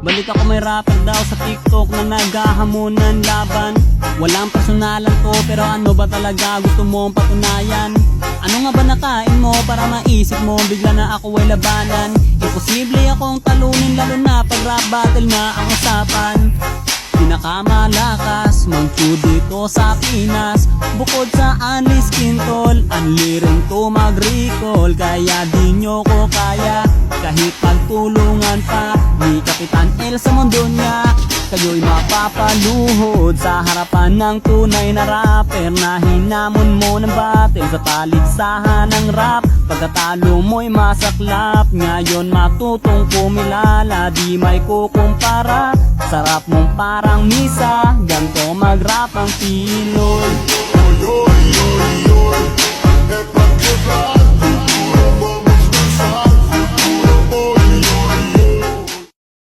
Balik ako may rapper daw sa TikTok na naghahamon ng laban. Walang personalan to pero ano ba talaga gusto mong patunayan? Ano nga ba nakain mo para maisip mo bigla na ako ay labanan? Imposible akong talunin lalo na pag rap battle na ang usapan. Pinakamalakas mag-chew dito sa Pinas. Bukod sa unli skin tol, unli rin to mag-recall. Kaya di nyo ko kaya kahit pagtulungan pa ni Kapitan El sa mundo niya. Kayo'y mapapaluhod sa harapan ng tunay na rapper na hinamon mo ng battle sa paligsahan ng rap. Pagkatalo mo'y masaklap, ngayon matutong kumilala, di may kukumpara. Sarap mong parang misa, ganto mag-rap ang Pinoy. Oy, oy, oy, oy,